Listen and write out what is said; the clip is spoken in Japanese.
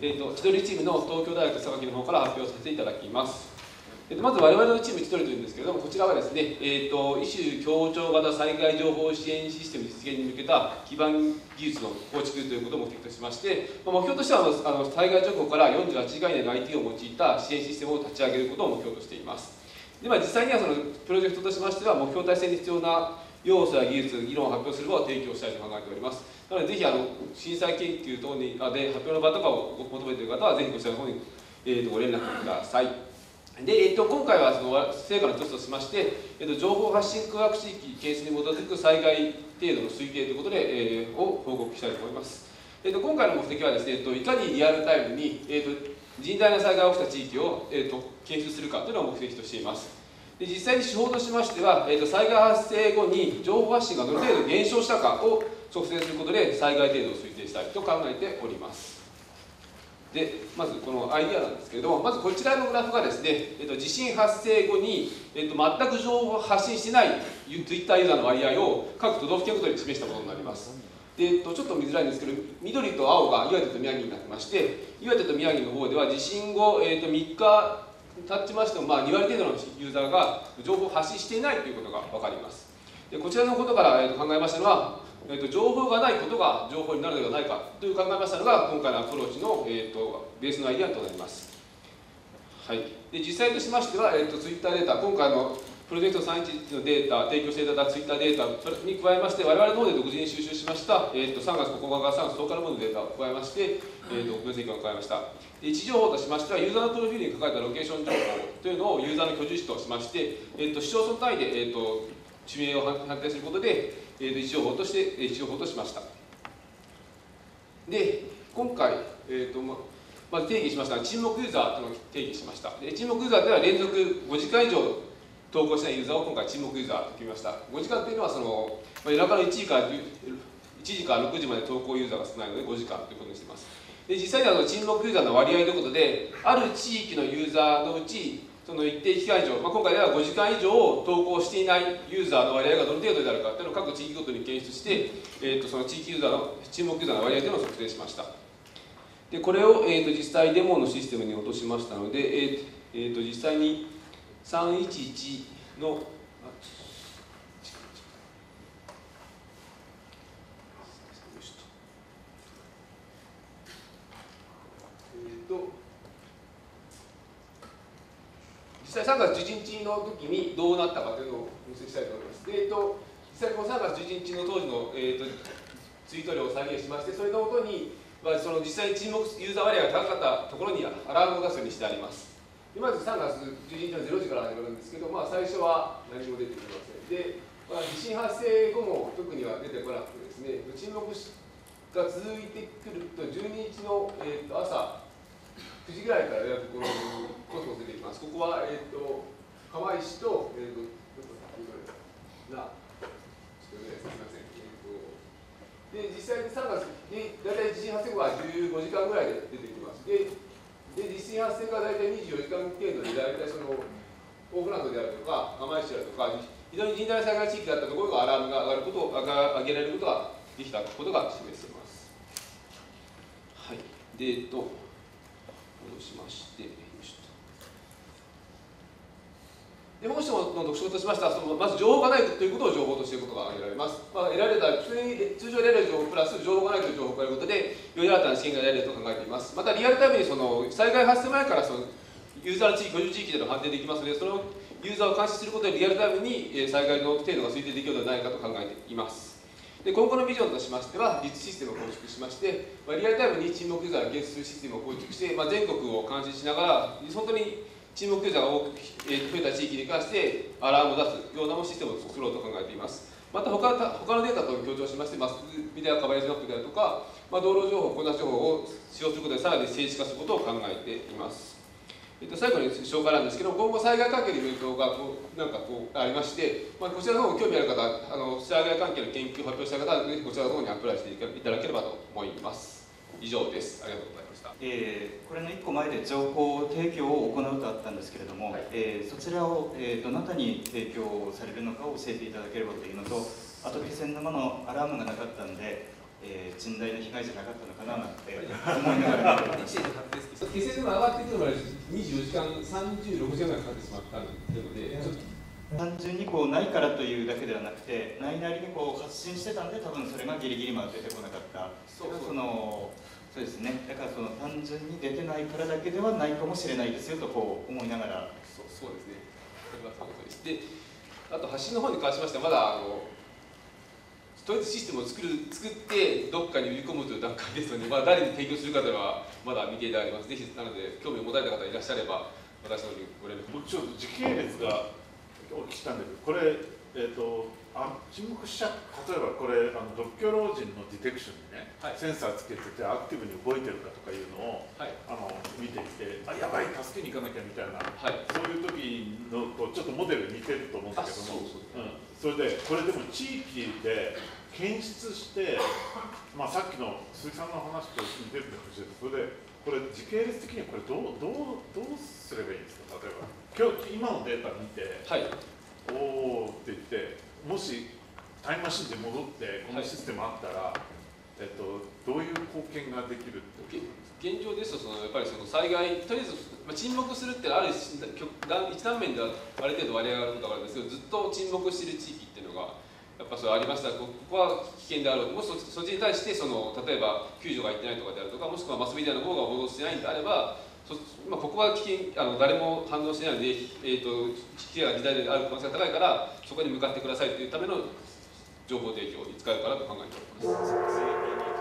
千鳥チームの東京大学榊の方から発表させていただきます。まず我々のチーム千鳥というんですけれども、こちらはですね、異種協調型災害情報支援システム実現に向けた基盤技術の構築ということを目的としまして、目標としては災害直後から48時間以内の IT を用いた支援システムを立ち上げることを目標としています。で実際にはそのプロジェクトとしましては、目標達成に必要な要素や技術、議論を発表する場を提供したいと考えております。なので、ぜひ震災研究等で発表の場とかを求めている方は、ぜひこちらの方に、ご連絡ください。で、今回はその成果の一つとしまして、情報発信区画地域ケースに基づく災害程度の推計ということで、を報告したいと思います。今回の目的はですね、いかにリアルタイムに、甚大な災害が起きた地域を、検出するかというのを目的としています。で実際に手法としましては、災害発生後に情報発信がどの程度減少したかを測定することで災害程度を推定したいと考えております。でまずこのアイデアなんですけれども、まずこちらのグラフがですね、地震発生後に、全く情報を発信してない Twitter ユーザーの割合を各都道府県ごとに示したものになります。でちょっと見づらいんですけど、緑と青が岩手と宮城になってまして、岩手と宮城の方では地震後、3日経ちましても、2割程度のユーザーが情報を発信していないということが分かります。でこちらのことから、考えましたのは、情報がないことが情報になるのではないかという考えましたのが、今回のアプローチの、ベースのアイデアとなります。はい、で実際としましては、Twitter データ、今回のプロジェクト311のデータ、提供していただいた Twitter データに加えまして、我々の方で独自に収集しました、3月9日から3月10日のもののデータを加えまして、分析を加えました。位置情報としましては、ユーザーのプロフィールに書かれたロケーション情報というのをユーザーの居住地としまして、市町村単位で、地名を判定することで、位置情報としました。で、今回、まず定義しました沈黙ユーザーというのを定義しました。で沈黙ユーザーでは連続5時間以上投稿しないユーザーを今回沈黙ユーザーと決めました。5時間というのは夜中の1時から6時まで投稿ユーザーが少ないので5時間ということにしています。で実際には沈黙ユーザーの割合ということで、ある地域のユーザーのうちその一定期間以上、今回では5時間以上投稿していないユーザーの割合がどの程度であるかというのを各地域ごとに検出して、その地域ユーザーの沈黙ユーザーの割合というのを測定しました。でこれを、実際デモのシステムに落としましたので、実際に311の実際3月11日の時にどうなったかというのを分析したいと思います。で実際この3月11日の当時の、ツイート量を再現しまして、それのもとに、その実際に沈黙ユーザー割合が高かったところにアラームを出すようにしてあります。でまず3月11日の0時から始まるんですけど、最初は何も出てきません。で、地震発生後も特には出てこなくてですね、沈黙が続いてくると12日の、朝9時ぐらいからやるところにコスモス出てきます。ここは、釜石と、すみません。で、実際に3月で、大体地震発生後は15時間ぐらいで出てきます。で、地震発生が大体24時間程度で、大体その、オークランドであるとか、釜石であるとか、非常に甚大な災害地域だったところがアラームが上げられることができたことが示せます。はい。で、戻しまして、でもう一つの特徴としましては、まず情報がないということを情報としていることが挙げられます。得られた通常得られる情報プラス情報がないという情報があることで、より新たな試験が得られると考えています。また、リアルタイムに災害発生前からユーザーの地域、居住地域での判定できますので、そのユーザーを監視することでリアルタイムに災害の程度が推定できるのではないかと考えています。で今後のビジョンとしましては、実システムを構築しまして、リアルタイムに沈黙ユーザーを検出するシステムを構築して、全国を監視しながら、本当に沈黙ユーザーが多く増えた地域に関してアラームを出すようなシステムを作ろうと考えています。また他のデータと協調しまして、マスメディアカバレージマップであるとか、道路情報、混雑情報を使用することでさらに政治化することを考えています。最後に紹介なんですけど、今後災害関係のイベントがありまして、こちらの方に興味ある方、災害関係の研究を発表した方は、ぜひこちらの方にアプライしていただければと思います。以上です。ありがとうございました。これの1個前で情報提供を行うとあったんですけれども、はい、そちらを、どなたに提供されるのかを教えていただければというのと、あと気仙沼のアラームがなかったんで、甚大な被害じゃなかったのかななんて思いながら1年経って気仙沼上がってくるまで24時間36時間ぐらいかかってしまったので、単純にこうないからというだけではなくて、ないなりにこう発信してたんで、多分それがギリギリまで出てこなかった。そうですね。だからその単純に出てないからだけではないかもしれないですよとこう思いながら。そうですね。それはそうです。で、あと発信の方に関しましてはまだとりあえずシステムを作ってどっかに売り込むという段階ですので、まあ、誰に提供するかではまだ未定であります。ぜひなので興味を持たれた方いらっしゃれば私の方にご連絡。僕ちょっと時系列がお聞きしたんだけど、これ沈黙しちゃう、例えばこれ独居老人のディテクションにね、はい、センサーつけててアクティブに動いてるかとかいうのを、はい、見ていて、あ、やばい、助けに行かなきゃみたいな、はい、そういう時のちょっとモデルに似てると思うんだけども、それでこれでも地域で検出して、まあ、さっきの鈴木さんの話と似てるかもしれない。それでこれ時系列的にはこれどうすればいいんですか。例えば今のデータ見て、はい、おーって言って、もしタイムマシンで戻ってこのシステムあったら、はい、どういう貢献ができるって現状ですとやっぱり災害、とりあえず、沈黙するってある一断面ではある程度割合があることがあるんですけど、ずっと沈黙している地域っていうのがやっぱそれありましたら、ここは危険であろうと、もしそっちに対して例えば救助が行ってないとかであるとか、もしくはマスメディアの方が報道してないんであれば、ここは危険、誰も反応してないので、危険な時代である可能性が高いから、そこに向かってくださいというための情報提供に使うかなと考えております。